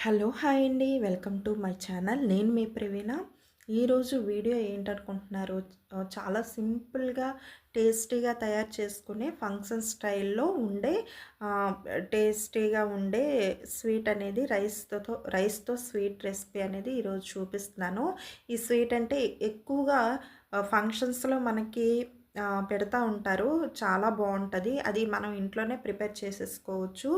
Hello hi అండి. Welcome to my channel. నేను మీ ప్రవీణ. ఈరోజు వీడియో ఏంటనుకుంటున్నారు? చాలా సింపుల్గా టేస్టీగా తయారు చేసుకునే ఫంక్షన్ స్టైల్లో ఉండే ఆహ్, టేస్టీగా ఉండే స్వీట్ అనేది రైస్‌తో స్వీట్ రెసిపీ అనేది ఈరోజు చూపిస్తున్నాను. ఈ స్వీట్ అంటే ఎక్కువగా ఫంక్షన్స్‌లో మనకి పెడతా ఉంటారు. చాలా బావుంటది. అది మనం ఇంట్లోనే ప్రిపేర్ చేసేసుకోవచ్చు.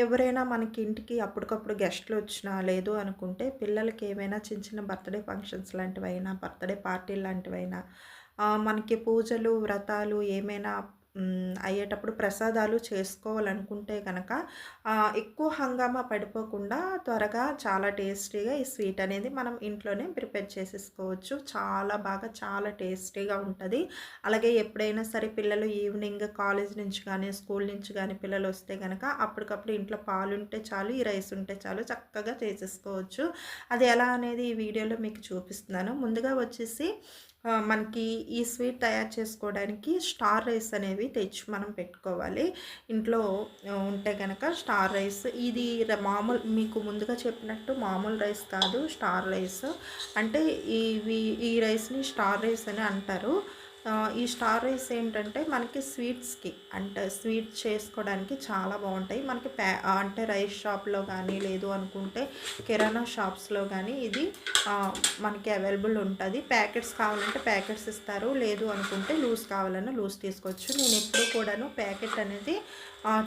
ఎవరైనా మనకి ఇంటికి అప్పటికప్పుడు గెస్ట్‌లొచ్చినా, లేదు అనుకుంటే పిల్లలకి ఏమైనా చిన్న చిన్న బర్త్‌డే ఫంక్షన్స్ లాంటివైనా, బర్త్‌డే పార్టీలు లాంటివైనా, మనకి పూజలు, వ్రతాలు ఏమైనా అయ్యేటప్పుడు ప్రసాదాలు చేసుకోవాలనుకుంటే గనక ఎక్కువ హంగామా పడిపోకుండా త్వరగా చాలా టేస్టీగా ఈ స్వీట్ అనేది మనం ఇంట్లోనే ప్రిపేర్ చేసేసుకోవచ్చు. చాలా బాగా చాలా టేస్టీగా ఉంటది. అలాగే ఎప్పుడైనా సరే పిల్లలు ఈవినింగ్ కాలేజ్ నుంచి కానీ, స్కూల్ నుంచి గానీ పిల్లలొస్తే గనక అప్పటికప్పుడు ఇంట్లో పాలుంటే చాలు, ఈ రైస్ ఉంటే చాలు చక్కగా చేసేసుకోవచ్చు. అది ఎలా అనేది ఈ వీడియోలో మీకు చూపిస్తున్నాను. ముందుగా వచ్చేసి మనకి ఈ స్వీట్ తయారు చేసుకోవడానికి స్టార్ రైస్ అనేవి తెచ్చి మనం పెట్టుకోవాలి. ఇంట్లో ఉంటే గనక స్టార్ రైస్ ఇది మామూలు మీకు ముందుగా చెప్పినట్టు మామూలు రైస్ కాదు, స్టార్ రైస్. అంటే ఈ రైస్‌ని స్టార్ రైస్ అని అంటారు. ఈ స్టార్ రైస్ ఏంటంటే మనకి స్వీట్స్‌కి అంటే స్వీట్ చేసుకోవడానికి చాలా బావుంటాయి. మనకి అంటే రైస్ షాప్‌లో గానీ, లేదు అనుకుంటే కిరాణా షాప్స్‌లో గానీ ఇది మనకి అవైలబుల్ ఉంటది. ప్యాకెట్స్ కావాలంటే ప్యాకెట్స్ ఇస్తారు. లేదు అనుకుంటే లూజ్ కావాలన్నా లూజ్ తీసుకోవచ్చు. నేనెప్పుడూ కూడాను ప్యాకెట్ అనేది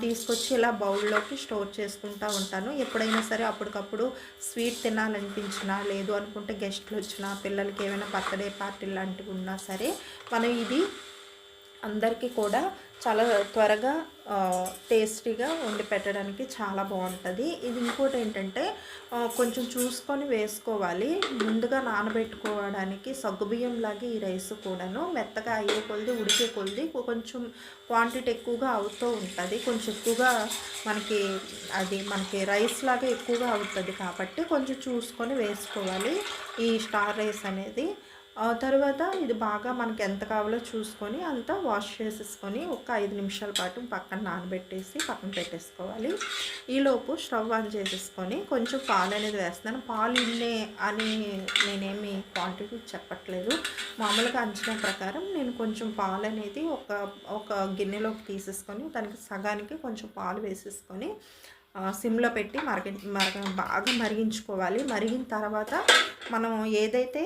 తీసుకొచ్చి ఇలా బౌల్‌లోకి స్టోర్ చేసుకుంటా ఉంటాను. ఎప్పుడైనా సరే అప్పటికప్పుడు స్వీట్ తినాలనిపించినా, లేదు అనుకుంటే గెస్ట్‌లొచ్చినా, పిల్లలకి ఏమైనా బర్త్‌డే పార్టీలు లాంటివి ఉన్నా సరే మనం ఇది అందరికీ కూడా చాలా త్వరగా టేస్టీగా వండి పెట్టడానికి చాలా బావుంటది. ఇది ఇంకోటేంటంటే కొంచెం చూసుకొని వేసుకోవాలి. ముందుగా నానబెట్టుకోవడానికి సగ్గుబియ్యంలాగే ఈ రైస్ కూడాను మెత్తగా అయ్యే కొలిది, ఉడికే కొలిది కొంచెం క్వాంటిటీ ఎక్కువగా అవుతూ ఉంటది. కొంచెం ఎక్కువగా మనకి రైస్ లాగా ఎక్కువగా అవుతది కాబట్టి కొంచెం చూసుకొని వేసుకోవాలి ఈ స్టార్ రైస్ అనేది. తరువాత ఇది బాగా మనకి ఎంత కావాలో చూసుకొని అంతా వాష్ చేసేసుకొని ఒక 5 నిమిషాల పాటు పక్కన నానబెట్టేసి పక్కన పెట్టేసుకోవాలి. ఈలోపు స్టవ్ ఆన్ చేసేసుకొని కొంచెం పాలు అనేది వేస్తున్నాను. పాలు ఇన్నే అని నేనేమి క్వాంటిటీ చెప్పట్లేదు. మామూలుగా అంచనా ప్రకారం నేను కొంచెం పాలు అనేది ఒక గిన్నెలోకి తీసేసుకొని దానికి సగానికి కొంచెం పాలు వేసేసుకొని సిమ్‌లో పెట్టి బాగా మరిగించుకోవాలి. మరిగిన తర్వాత మనం ఏదైతే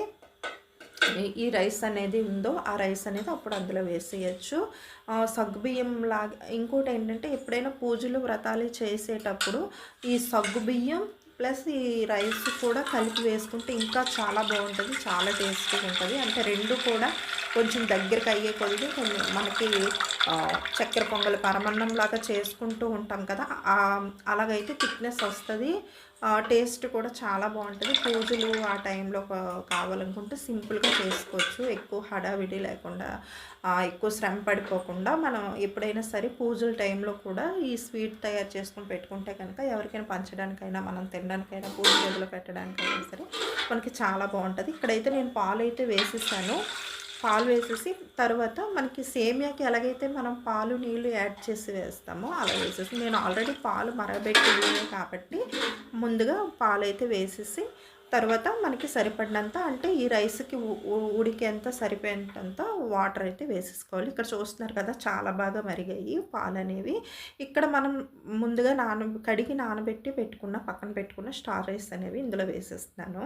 ఈ రైస్ అనేది ఉందో ఆ రైస్ అనేది అప్పుడు అందులో వేసేయచ్చు. సగ్గుబియ్యం లాగా ఇంకోటేంటంటే ఎప్పుడైనా పూజలు, వ్రతాలు చేసేటప్పుడు ఈ సగ్గుబియ్యం ప్లస్ ఈ రైస్ కూడా కలిపి వేసుకుంటే ఇంకా చాలా బావుంటది. చాలా టేస్టీగా ఉంటది. అంటే 2 కూడా కొంచెం దగ్గరికి అయ్యే కొద్దీ మనకి చక్కెర పొంగలి, పరమాన్నం లాగా చేసుకుంటూ ఉంటాం కదా! అలాగైతే థిక్‌నెస్ వస్తది. టేస్ట్ కూడా చాలా బావుంటది. పూజలు ఆ టైంలో కావాలనుకుంటే సింపుల్‌గా చేసుకోవచ్చు. ఎక్కువ హడావిడి లేకుండా, ఎక్కువ శ్రమ పడిపోకుండా మనం ఎప్పుడైనా సరే పూజల టైంలో కూడా ఈ స్వీట్ తయారు చేసుకొని పెట్టుకుంటే కనుక ఎవరికైనా పంచడానికైనా, మనం తినడానికైనా, పూజ గదిలో పెట్టడానికైనా సరే మనకి చాలా బావుంటది. ఇక్కడైతే నేను పాలైతే వేసేసాను. పాలు వేసేసి తర్వాత మనకి సేమియాకి ఎలాగైతే మనం పాలు, నీళ్లు యాడ్ చేసి వేస్తామో అలా వేసేసి నేను ఆల్రెడీ పాలు మరగబెట్టినవే కాబట్టి ముందుగా పాలైతే వేసేసి తర్వాత మనకి సరిపడినంత అంటే ఈ రైస్‌కి ఉడికేంత సరిపోయేంతంత వాటర్ అయితే వేసేసుకోవాలి. ఇక్కడ చూస్తున్నారు కదా! చాలా బాగా మరిగాయి పాలనేవి. ఇక్కడ మనం ముందుగా కడిగి నానబెట్టి పక్కన పెట్టుకున్న స్టార్ రైస్ అనేవి ఇందులో వేసేస్తున్నాను.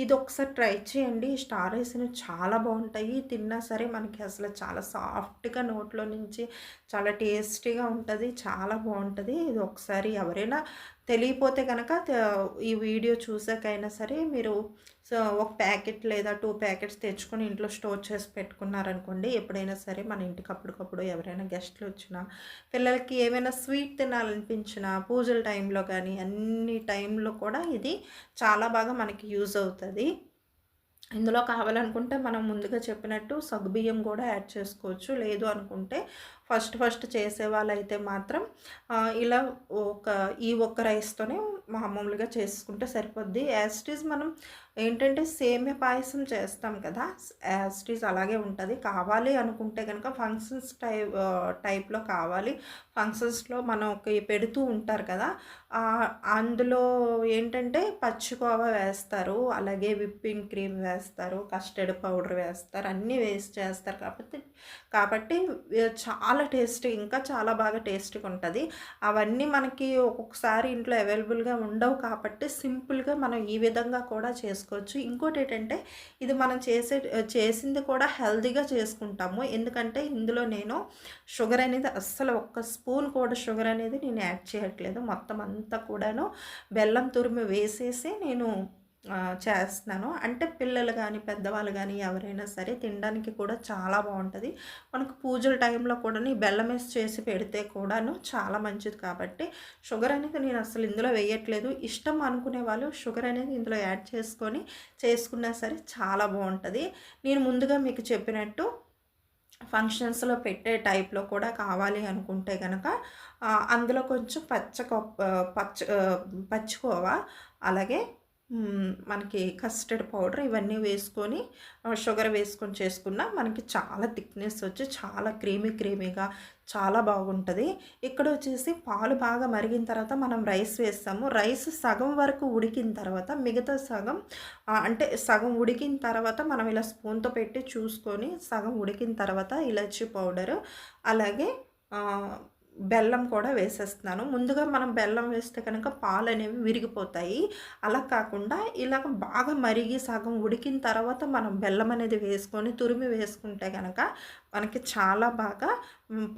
ఇదొకసారి ట్రై చేయండి. ఈ స్టార్ రైస్ అనేవి చాలా బావుంటాయి. తిన్నా సరే మనకి అసలు చాలా సాఫ్ట్‌గా నోట్లో నుంచి చాలా టేస్టీగా ఉంటది. చాలా బావుంటది. ఇది ఒకసారి ఎవరైనా తెలియపోతే గనక ఈ వీడియో చూసాకైనా సరే మీరు ఒక ప్యాకెట్ లేదా 2 ప్యాకెట్స్ తెచ్చుకొని ఇంట్లో స్టోర్ చేసి పెట్టుకున్నారనుకోండి. ఎప్పుడైనా సరే మన ఇంటికి అప్పటికప్పుడు ఎవరైనా గెస్ట్‌లొచ్చినా, పిల్లలకి ఏమైనా స్వీట్ తినాలనిపించినా, పూజల టైంలో గానీ, అన్ని టైంలో కూడా ఇది చాలా బాగా మనకి యూజ్ అవుతది. ఇందులో కావాలనుకుంటే మనం ముందుగా చెప్పినట్టు సగ్గుబియ్యం గూడా యాడ్ చేసుకోవచ్చు. లేదు అనుకుంటే ఫస్ట్ చేసేవాళ్ళైతే మాత్రం ఇలా ఒక ఈ ఒక్క రైస్‌తోనే మామూలుగా చేసుకుంటే సరిపోద్ది. యాజ్ ఇట్ ఈజ్ మనం ఏంటంటే సేమియా పాయసం చేస్తాం కదా! యాజ్ ఇట్ ఈజ్ అలాగే ఉంటది. కావాలి అనుకుంటే గనక టైప్‌లో కావాలి. ఫంక్షన్స్‌లో మనకి పెడుతూ ఉంటారు కదా! అందులో ఏంటంటే పచ్చికోవా వేస్తారు. అలాగే విప్పింగ్ క్రీమ్ వేస్తారు. కస్టర్డ్ పౌడర్ వేస్తారు. అన్నీ వేసి చేస్తారు కాబట్టి చాలా టేస్టీ ఇంకా చాలా బాగా టేస్టీగా ఉంటది. అవన్నీ మనకి ఒక్కొక్కసారి ఇంట్లో అవైలబుల్‌గా ఉండవు కాబట్టి సింపుల్‌గా మనం ఈ విధంగా కూడా చేసుకోవచ్చు. ఇంకోటేటంటే ఇది మనం చేసింది కూడా హెల్తీగా చేసుకుంటాము. ఎందుకంటే ఇందులో నేను షుగర్ అనేది అస్సలు ఒక్క స్పూన్ కూడా షుగర్ అనేది నేను యాడ్ చేయట్లేదు. మొత్తం అంతా కూడాను బెల్లం తురిమి వేసేసి నేను చేస్తున్నాను. అంటే పిల్లలు గానీ, పెద్దవాళ్ళు గానీ ఎవరైనా సరే తినడానికి కూడా చాలా బావుంటది. మనకు పూజల టైంలో కూడాను ఈ బెల్లం ఏసి చేసి పెడితే కూడాను చాలా మంచిది కాబట్టి షుగర్ అనేది నేను అసలు ఇందులో వేయట్లేదు. ఇష్టం అనుకునే వాళ్ళు షుగర్ అనేది ఇందులో యాడ్ చేసుకొని చేసుకున్నా సరే చాలా బావుంటది. నేను ముందుగా మీకు చెప్పినట్టు ఫంక్షన్స్‌లో పెట్టే టైప్‌లో కూడా కావాలి అనుకుంటే గనక అందులో కొంచెం పచ్చికోవా అలాగే మనకి కస్టర్డ్ పౌడర్ ఇవన్నీ వేసుకొని షుగర్ వేసుకొని చేసుకున్నా మనకి చాలా థిక్‌నెస్ వచ్చి చాలా క్రీమీగా చాలా బాగుంటది. ఇక్కడొచ్చేసి పాలు బాగా మరిగిన తర్వాత మనం రైస్ వేస్తాము. రైస్ సగం వరకు ఉడికిన తర్వాత మిగతా సగం అంటే సగం ఉడికిన తర్వాత మనం ఇలా స్పూన్‌తో పెట్టి చూసుకొని సగం ఉడికిన తర్వాత ఇలాచీ పౌడరు అలాగే ఆహ్, బెల్లం కూడా వేసేస్తున్నాను. ముందుగా మనం బెల్లం వేస్తే కనుక పాలనేవి విరిగిపోతాయి. అలా కాకుండా ఇలాగ బాగా మరిగి సగం ఉడికిన తర్వాత మనం బెల్లం అనేది వేసుకొని తురిమి వేసుకుంటే గనక మనకి చాలా బాగా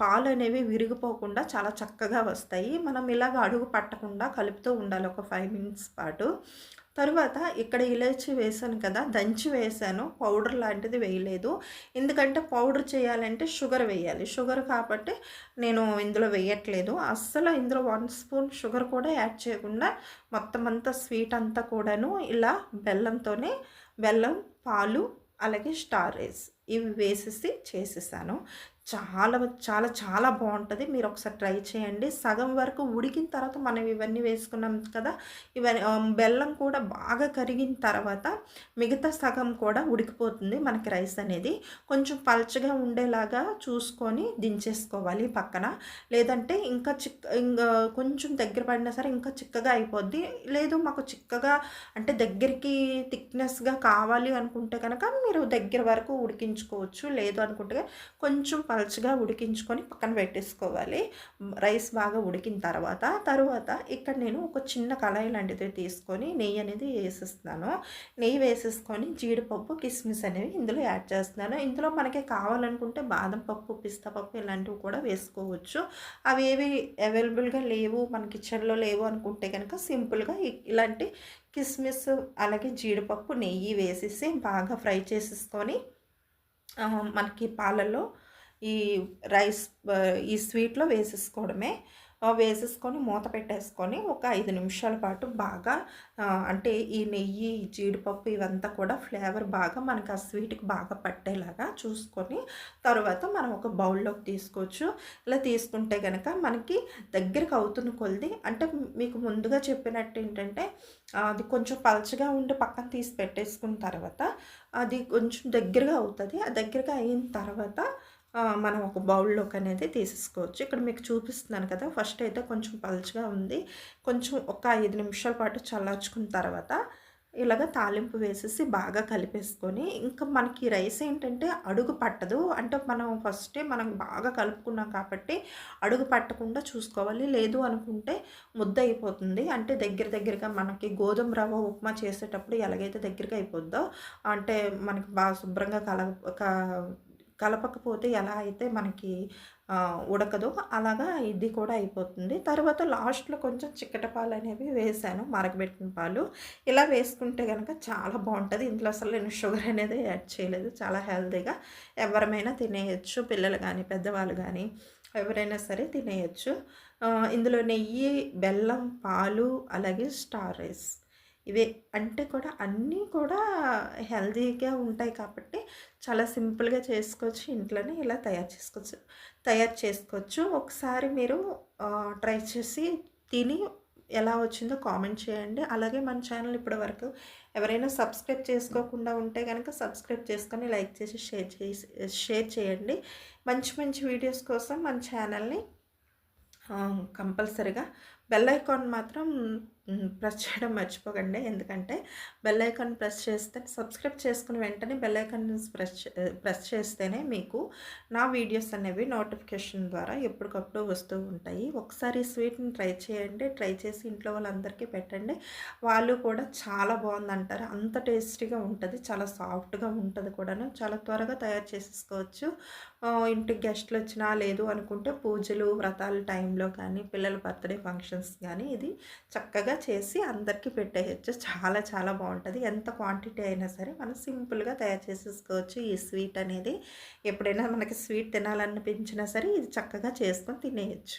పాలనేవి విరిగిపోకుండా చాలా చక్కగా వస్తాయి. మనం ఇలాగ అడుగు పట్టకుండా కలుపుతూ ఉండాలి ఒక 5 మినిట్స్ పాటు. తరువాత ఇక్కడ ఇలాచీ వేసాను కదా! దంచి వేసాను. పౌడర్ లాంటిది వేయలేదు. ఎందుకంటే పౌడర్ చేయాలంటే షుగర్ వేయాలి. షుగర్ కాబట్టి నేను ఇందులో వేయట్లేదు. అస్సలు ఇందులో 1 స్పూన్ షుగర్ కూడా యాడ్ చేయకుండా మొత్తం అంతా స్వీట్ అంతా కూడాను ఇలా బెల్లం, పాలు అలాగే స్టార్ రైస్ ఇవి వేసేసి చేసేసాను. చాలా చాలా చాలా బావుంటది. మీరొకసారి ట్రై చేయండి. సగం వరకు ఉడికిన తర్వాత మనం ఇవన్నీ వేసుకున్నాం కదా! బెల్లం కూడా బాగా కరిగిన తర్వాత మిగతా సగం కూడా ఉడికిపోతుంది మనకి రైస్ అనేది. కొంచెం పల్చగా ఉండేలాగా చూసుకొని దించేసుకోవాలి పక్కన. లేదంటే ఇంగా కొంచెం దగ్గర పడినా సరే ఇంకా చిక్కగా అయిపోద్ది. లేదు మాకు చిక్కగా అంటే దగ్గరికి థిక్‌నెస్‌గా కావాలి అనుకుంటే కనుక మీరు దగ్గర వరకు ఉడికించుకోవచ్చు. లేదు అనుకుంటే కొంచెం పల్చగా ఉడికించుకొని పక్కన పెట్టేసుకోవాలి. రైస్ బాగా ఉడికిన తరువాత ఇక్కడ నేను ఒక చిన్న కళాయి లాంటిది తీసుకొని నెయ్యి అనేది వేసేస్తున్నాను. నెయ్యి వేసేసుకొని జీడిపప్పు, కిస్మిస్ అనేవి ఇందులో యాడ్ చేస్తున్నాను. ఇందులో మనకి కావాలనుకుంటే బాదం పప్పు, పిస్తా పప్పు ఇలాంటివి కూడా వేసుకోవచ్చు. అవేవి అవైలబుల్‌గా లేవు మన కిచెన్‌లో లేవు అనుకుంటే కనుక సింపుల్‌గా ఇలాంటి కిస్మిస్ అలాగే జీడిపప్పు, నెయ్యి వేసేసి బాగా ఫ్రై చేసేసుకొని మనకి పాలల్లో ఈ ఈ స్వీట్‌లో వేసేసుకోవడమే. వేసేసుకొని మూత పెట్టేసుకొని ఒక 5 నిమిషాల పాటు బాగా అంటే ఈ నెయ్యి, జీడిపప్పు ఇవంతా కూడా ఫ్లేవర్ బాగా మనకి ఆ స్వీట్‌కి బాగా పట్టేలాగా చూసుకొని తరువాత మనం ఒక బౌల్‌లోకి తీసుకోవచ్చు. ఇలా తీసుకుంటే గనక మనకి దగ్గరికి అవుతున్న కొలిది అంటే మీకు ముందుగా చెప్పినట్టు ఏంటంటే అది కొంచెం పలచగా ఉండి పక్కన తీసి పెట్టేసుకున్న తర్వాత అది కొంచెం దగ్గరగా అవుతది. ఆ దగ్గరగా అయిన తర్వాత మనం ఒక బౌల్‌లోకి అనేది తీసేసుకోవచ్చు. ఇక్కడ మీకు చూపిస్తున్నాను కదా! ఫస్ట్ అయితే కొంచెం పలుచగా ఉంది. కొంచెం ఒక 5 నిమిషాల పాటు చల్లార్చుకున్న తర్వాత ఇలాగ తాలింపు వేసేసి బాగా కలిపేసుకొని ఇంకా మనకి రైస్ ఏంటంటే అడుగు పట్టదు. అంటే మనం బాగా కలుపుకున్నాం కాబట్టి అడుగు పట్టకుండా చూసుకోవాలి. లేదు అనుకుంటే ముద్ద అయిపోతుంది. అంటే దగ్గరగా మనకి గోధుమ రవ్వ ఉప్మా చేసేటప్పుడు ఎలాగైతే దగ్గరగా అయిపోద్దో అంటే మనకి బాగా శుభ్రంగా కలపకపోతే ఎలా అయితే మనకి ఉడకదో అలాగా ఇది కూడా అయిపోతుంది. తర్వాత లాస్ట్‌లో కొంచెం చిక్కటి పాలనేవి వేశాను. మరగబెట్టిన పాలు. ఇలా వేసుకుంటే గనక చాలా బావుంటది. ఇందులో అసలు నేను షుగర్ అనేది యాడ్ చేయలేదు. చాలా హెల్తీగా ఎవరమైనా తినేయొచ్చు. పిల్లలు గానీ, పెద్దవాళ్ళు గానీ ఎవరైనా సరే తినేయొచ్చు. ఇందులో నెయ్యి, బెల్లం, పాలు అలాగే స్టార్ రైస్ ఇవే అంటే కూడా అన్నీ కూడా హెల్తీగా ఉంటాయి కాబట్టి చాలా సింపుల్‌గా చేసుకోవచ్చు. ఇంట్లోనే ఇలా తయారు చేసుకోవచ్చు. ఒకసారి మీరు ట్రై చేసి తిని ఎలా వచ్చిందో కామెంట్ చేయండి. అలాగే మన ఛానల్ ఇప్పటివరకు ఎవరైనా సబ్స్క్రైబ్ చేసుకోకుండా ఉంటే గనక సబ్స్క్రైబ్ చేసుకొని, లైక్ చేసి, షేర్ చేయండి. మంచి మంచి వీడియోస్ కోసం మన ఛానల్‌ని కంపల్సరీగా బెల్ ఐకాన్ మాత్రం ప్రెస్ చేయడం మర్చిపోకండి. ఎందుకంటే బెల్ ఐకాన్ ప్రెస్ చేస్తే, సబ్స్క్రైబ్ చేసుకుని వెంటనే బెల్ ఐకాన్ ప్రెస్ చేస్తేనే మీకు నా వీడియోస్ అనేవి నోటిఫికేషన్ ద్వారా ఎప్పటికప్పుడు వస్తూ ఉంటాయి. ఒకసారి ఈ స్వీట్‌ని ట్రై చేయండి. ట్రై చేసి ఇంట్లో వాళ్ళందరికీ పెట్టండి. వాళ్ళు కూడా చాలా బాగుందంటారు. అంత టేస్టీగా ఉంటుంది. చాలా సాఫ్ట్‌గా ఉంటుంది కూడాను. చాలా త్వరగా తయారు చేసేసుకోవచ్చు. ఇంటికి గెస్టులు వచ్చినా, లేదు అనుకుంటే పూజలు, వ్రతాల టైంలో కానీ, పిల్లల బర్త్‌డే ఫంక్షన్స్ కానీ ఇది చక్కగా చేసి అందరికీ పెట్టేయొచ్చు. చాలా చాలా బాగుంటుంది. ఎంత క్వాంటిటీ అయినా సరే మనం సింపుల్గా తయారు చేసేసుకోవచ్చు. ఈ స్వీట్ అనేది ఎప్పుడైనా మనకి స్వీట్ తినాలనిపించినా సరే ఇది చక్కగా చేసుకొని తినేయచ్చు.